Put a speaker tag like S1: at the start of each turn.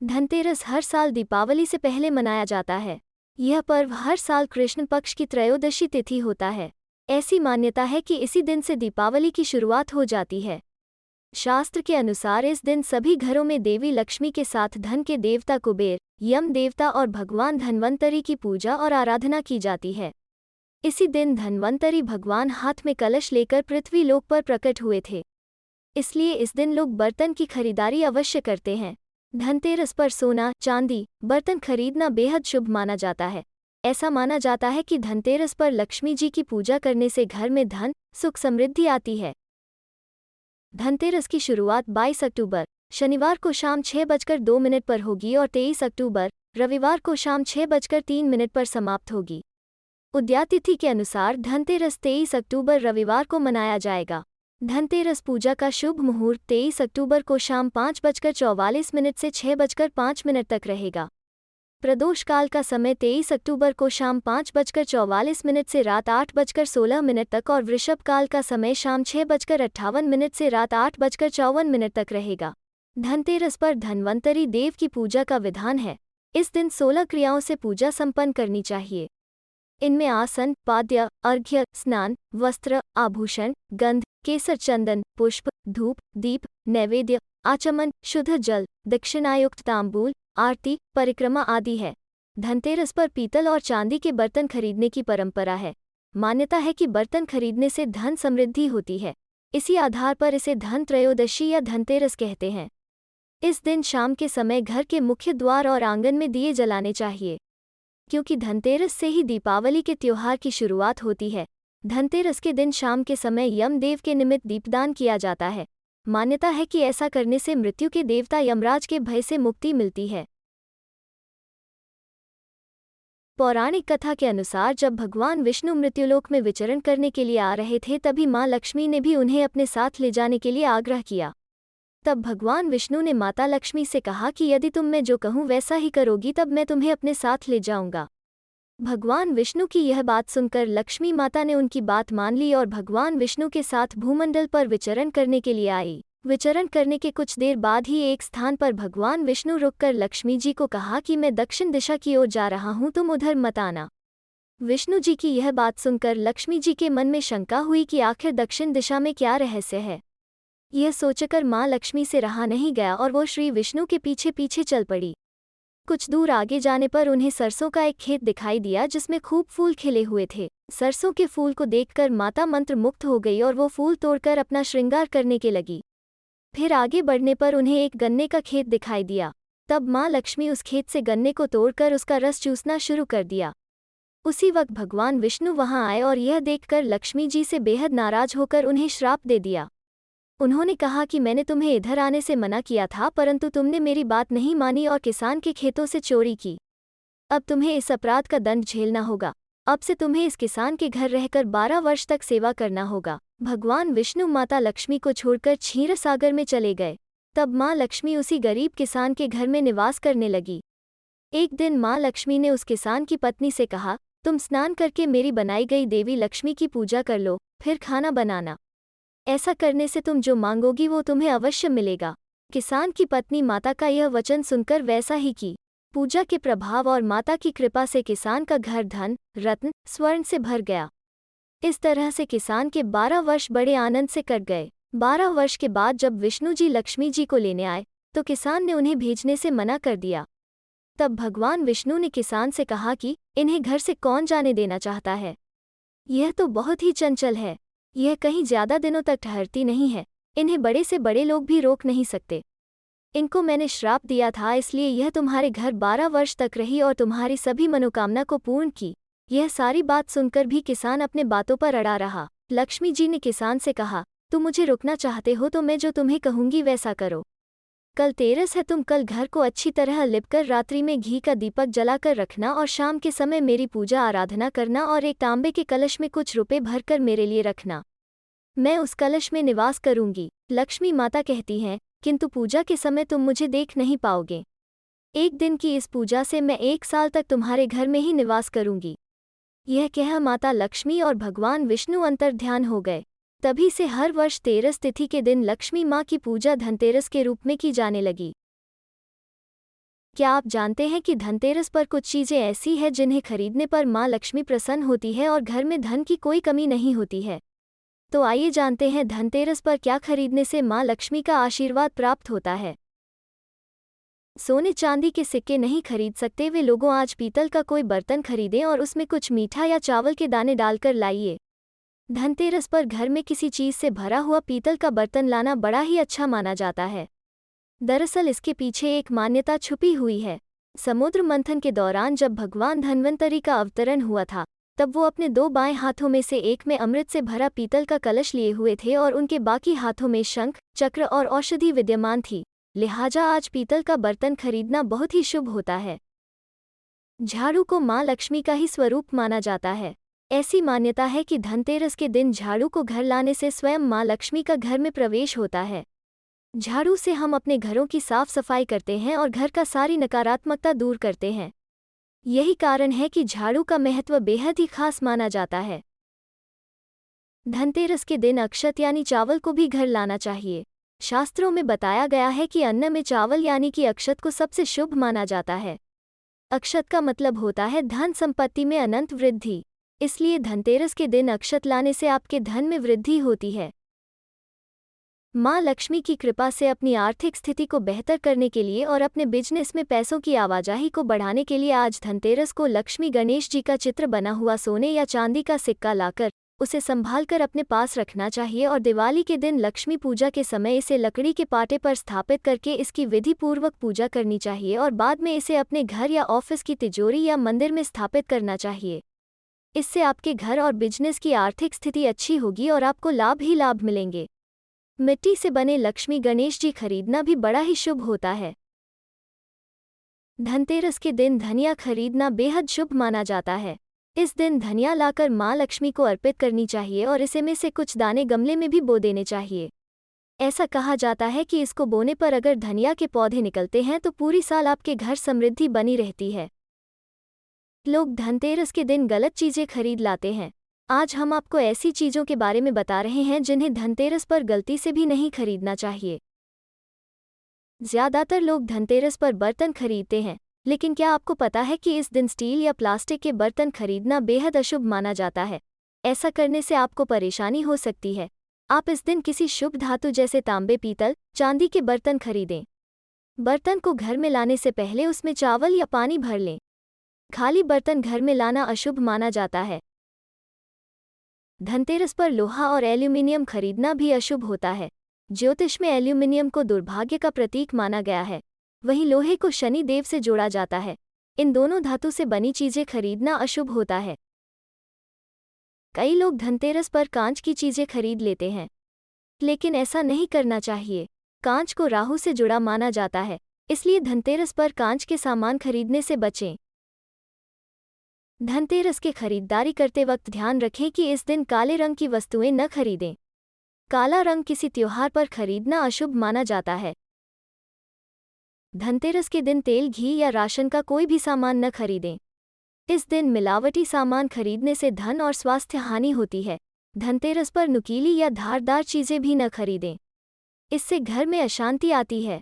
S1: धनतेरस हर साल दीपावली से पहले मनाया जाता है। यह पर्व हर साल कृष्ण पक्ष की त्रयोदशी तिथि होता है। ऐसी मान्यता है कि इसी दिन से दीपावली की शुरुआत हो जाती है। शास्त्र के अनुसार इस दिन सभी घरों में देवी लक्ष्मी के साथ धन के देवता कुबेर, यम देवता और भगवान धन्वंतरी की पूजा और आराधना की जाती है। इसी दिन धन्वंतरी भगवान हाथ में कलश लेकर पृथ्वी लोक पर प्रकट हुए थे। इसलिए इस दिन लोग बर्तन की खरीदारी अवश्य करते हैं। धनतेरस पर सोना, चांदी, बर्तन खरीदना बेहद शुभ माना जाता है। ऐसा माना जाता है कि धनतेरस पर लक्ष्मी जी की पूजा करने से घर में धन, सुख, समृद्धि आती है। धनतेरस की शुरुआत 22 अक्टूबर शनिवार को शाम 6:02 पर होगी और 23 अक्टूबर रविवार को शाम 6:03 पर समाप्त होगी। उदयातिथि के अनुसार धनतेरस 23 अक्टूबर रविवार को मनाया जाएगा। धनतेरस पूजा का शुभ मुहूर्त 23 अक्टूबर को शाम 5:44 से 6:05 तक रहेगा। प्रदोष काल का समय 23 अक्टूबर को शाम 5:44 से रात 8:16 तक और वृषभ काल का समय शाम 6:58 से रात 8:54 तक रहेगा। धनतेरस पर धन्वंतरी देव की पूजा का विधान है। इस दिन 16 क्रियाओं से पूजा संपन्न करनी चाहिए। इनमें आसन, पाद्य, अर्घ्य, स्नान, वस्त्र, आभूषण, गंध, केसर, चंदन, पुष्प, धूप, दीप, नैवेद्य, आचमन, शुद्ध जल, दक्षिणायुक्त तांबूल, आरती, परिक्रमा आदि है। धनतेरस पर पीतल और चांदी के बर्तन खरीदने की परंपरा है। मान्यता है कि बर्तन खरीदने से धन समृद्धि होती है। इसी आधार पर इसे धन त्रयोदशी या धनतेरस कहते हैं। इस दिन शाम के समय घर के मुख्य द्वार और आंगन में दिए जलाने चाहिए, क्योंकि धनतेरस से ही दीपावली के त्योहार की शुरुआत होती है। धनतेरस के दिन शाम के समय यमदेव के निमित्त दीपदान किया जाता है। मान्यता है कि ऐसा करने से मृत्यु के देवता यमराज के भय से मुक्ति मिलती है। पौराणिक कथा के अनुसार जब भगवान विष्णु मृत्युलोक में विचरण करने के लिए आ रहे थे, तभी मां लक्ष्मी ने भी उन्हें अपने साथ ले जाने के लिए आग्रह किया। तब भगवान विष्णु ने माता लक्ष्मी से कहा कि यदि तुम मैं जो कहूँ वैसा ही करोगी तब मैं तुम्हें अपने साथ ले जाऊंगा। भगवान विष्णु की यह बात सुनकर लक्ष्मी माता ने उनकी बात मान ली और भगवान विष्णु के साथ भूमंडल पर विचरण करने के लिए आई। विचरण करने के कुछ देर बाद ही एक स्थान पर भगवान विष्णु रुककर लक्ष्मी जी को कहा कि मैं दक्षिण दिशा की ओर जा रहा हूँ, तुम उधर मत आना। विष्णु जी की यह बात सुनकर लक्ष्मी जी के मन में शंका हुई कि आखिर दक्षिण दिशा में क्या रहस्य है। यह सोचकर मां लक्ष्मी से रहा नहीं गया और वो श्री विष्णु के पीछे पीछे चल पड़ी। कुछ दूर आगे जाने पर उन्हें सरसों का एक खेत दिखाई दिया जिसमें खूब फूल खिले हुए थे। सरसों के फूल को देखकर माता मंत्र मुग्ध हो गई और वो फूल तोड़कर अपना श्रृंगार करने के लगी। फिर आगे बढ़ने पर उन्हें एक गन्ने का खेत दिखाई दिया। तब मां लक्ष्मी उस खेत से गन्ने को तोड़कर उसका रस चूसना शुरू कर दिया। उसी वक्त भगवान विष्णु वहां आए और यह देखकर लक्ष्मी जी से बेहद नाराज होकर उन्हें श्राप दे दिया। उन्होंने कहा कि मैंने तुम्हें इधर आने से मना किया था, परंतु तुमने मेरी बात नहीं मानी और किसान के खेतों से चोरी की। अब तुम्हें इस अपराध का दंड झेलना होगा। अब से तुम्हें इस किसान के घर रहकर 12 वर्ष तक सेवा करना होगा। भगवान विष्णु माता लक्ष्मी को छोड़कर क्षीर सागर में चले गए। तब माँ लक्ष्मी उसी गरीब किसान के घर में निवास करने लगी। एक दिन माँ लक्ष्मी ने उस किसान की पत्नी से कहा, तुम स्नान करके मेरी बनाई गई देवी लक्ष्मी की पूजा कर लो, फिर खाना बनाना। ऐसा करने से तुम जो मांगोगी वो तुम्हें अवश्य मिलेगा। किसान की पत्नी माता का यह वचन सुनकर वैसा ही की। पूजा के प्रभाव और माता की कृपा से किसान का घर धन, रत्न, स्वर्ण से भर गया। इस तरह से किसान के 12 वर्ष बड़े आनंद से कट गए। 12 वर्ष के बाद जब विष्णु जी लक्ष्मी जी को लेने आए तो किसान ने उन्हें भेजने से मना कर दिया। तब भगवान विष्णु ने किसान से कहा कि इन्हें घर से कौन जाने देना चाहता है। यह तो बहुत ही चंचल है। यह कहीं ज्यादा दिनों तक ठहरती नहीं है। इन्हें बड़े से बड़े लोग भी रोक नहीं सकते। इनको मैंने श्राप दिया था, इसलिए यह तुम्हारे घर 12 वर्ष तक रही और तुम्हारी सभी मनोकामना को पूर्ण की। यह सारी बात सुनकर भी किसान अपने बातों पर अड़ा रहा। लक्ष्मी जी ने किसान से कहा, तुम मुझे रोकना चाहते हो तो मैं जो तुम्हें कहूंगी वैसा करो। कल तेरस है, तुम कल घर को अच्छी तरह लिपकर रात्रि में घी का दीपक जलाकर रखना और शाम के समय मेरी पूजा आराधना करना और एक तांबे के कलश में कुछ रुपए भरकर मेरे लिए रखना। मैं उस कलश में निवास करूंगी। लक्ष्मी माता कहती हैं, किंतु पूजा के समय तुम मुझे देख नहीं पाओगे। एक दिन की इस पूजा से मैं 1 साल तक तुम्हारे घर में ही निवास करूंगी। यह कह माता लक्ष्मी और भगवान विष्णु अंतर्ध्यान हो गए। तभी से हर वर्ष तेरस तिथि के दिन लक्ष्मी माँ की पूजा धनतेरस के रूप में की जाने लगी। क्या आप जानते हैं कि धनतेरस पर कुछ चीजें ऐसी हैं जिन्हें खरीदने पर माँ लक्ष्मी प्रसन्न होती है और घर में धन की कोई कमी नहीं होती है। तो आइए जानते हैं धनतेरस पर क्या खरीदने से माँ लक्ष्मी का आशीर्वाद प्राप्त होता है। सोने चांदी के सिक्के नहीं खरीद सकते वे लोगों आज पीतल का कोई बर्तन खरीदें और उसमें कुछ मीठा या चावल के दाने डालकर लाइए। धनतेरस पर घर में किसी चीज से भरा हुआ पीतल का बर्तन लाना बड़ा ही अच्छा माना जाता है। दरअसल इसके पीछे एक मान्यता छुपी हुई है। समुद्र मंथन के दौरान जब भगवान धन्वंतरी का अवतरण हुआ था, तब वो अपने 2 बाएं हाथों में से एक में अमृत से भरा पीतल का कलश लिए हुए थे और उनके बाकी हाथों में शंख, चक्र और औषधि विद्यमान थी। लिहाजा आज पीतल का बर्तन खरीदना बहुत ही शुभ होता है। झाड़ू को माँ लक्ष्मी का ही स्वरूप माना जाता है। ऐसी मान्यता है कि धनतेरस के दिन झाड़ू को घर लाने से स्वयं माँ लक्ष्मी का घर में प्रवेश होता है। झाड़ू से हम अपने घरों की साफ सफाई करते हैं और घर का सारी नकारात्मकता दूर करते हैं। यही कारण है कि झाड़ू का महत्व बेहद ही खास माना जाता है। धनतेरस के दिन अक्षत यानी चावल को भी घर लाना चाहिए। शास्त्रों में बताया गया है कि अन्न में चावल यानी कि अक्षत को सबसे शुभ माना जाता है। अक्षत का मतलब होता है धन संपत्ति में अनंत वृद्धि। इसलिए धनतेरस के दिन अक्षत लाने से आपके धन में वृद्धि होती है। माँ लक्ष्मी की कृपा से अपनी आर्थिक स्थिति को बेहतर करने के लिए और अपने बिजनेस में पैसों की आवाजाही को बढ़ाने के लिए आज धनतेरस को लक्ष्मी गणेश जी का चित्र बना हुआ सोने या चांदी का सिक्का लाकर उसे संभालकर अपने पास रखना चाहिए और दिवाली के दिन लक्ष्मी पूजा के समय इसे लकड़ी के पाटे पर स्थापित करके इसकी विधि पूर्वक पूजा करनी चाहिए और बाद में इसे अपने घर या ऑफिस की तिजोरी या मंदिर में स्थापित करना चाहिए। इससे आपके घर और बिजनेस की आर्थिक स्थिति अच्छी होगी और आपको लाभ ही लाभ मिलेंगे। मिट्टी से बने लक्ष्मी गणेश जी खरीदना भी बड़ा ही शुभ होता है। धनतेरस के दिन धनिया खरीदना बेहद शुभ माना जाता है। इस दिन धनिया लाकर माँ लक्ष्मी को अर्पित करनी चाहिए और इसे में से कुछ दाने गमले में भी बो देने चाहिए। ऐसा कहा जाता है कि इसको बोने पर अगर धनिया के पौधे निकलते हैं तो पूरी साल आपके घर समृद्धि बनी रहती है। लोग धनतेरस के दिन गलत चीजें खरीद लाते हैं। आज हम आपको ऐसी चीजों के बारे में बता रहे हैं जिन्हें धनतेरस पर गलती से भी नहीं खरीदना चाहिए। ज्यादातर लोग धनतेरस पर बर्तन खरीदते हैं, लेकिन क्या आपको पता है कि इस दिन स्टील या प्लास्टिक के बर्तन खरीदना बेहद अशुभ माना जाता है। ऐसा करने से आपको परेशानी हो सकती है। आप इस दिन किसी शुभ धातु जैसे तांबे, पीतल, चांदी के बर्तन खरीदें। बर्तन को घर में लाने से पहले उसमें चावल या पानी भर लें। खाली बर्तन घर में लाना अशुभ माना जाता है। धनतेरस पर लोहा और एल्यूमिनियम खरीदना भी अशुभ होता है। ज्योतिष में एल्यूमिनियम को दुर्भाग्य का प्रतीक माना गया है, वहीं लोहे को शनि देव से जोड़ा जाता है। इन दोनों धातु से बनी चीजें खरीदना अशुभ होता है। कई लोग धनतेरस पर कांच की चीजें खरीद लेते हैं, लेकिन ऐसा नहीं करना चाहिए। कांच को राहु से जुड़ा माना जाता है, इसलिए धनतेरस पर कांच के सामान खरीदने से बचें। धनतेरस के खरीदारी करते वक्त ध्यान रखें कि इस दिन काले रंग की वस्तुएं न खरीदें। काला रंग किसी त्योहार पर खरीदना अशुभ माना जाता है। धनतेरस के दिन तेल, घी या राशन का कोई भी सामान न खरीदें। इस दिन मिलावटी सामान खरीदने से धन और स्वास्थ्य हानि होती है। धनतेरस पर नुकीली या धारदार चीजें भी न खरीदें। इससे घर में अशांति आती है।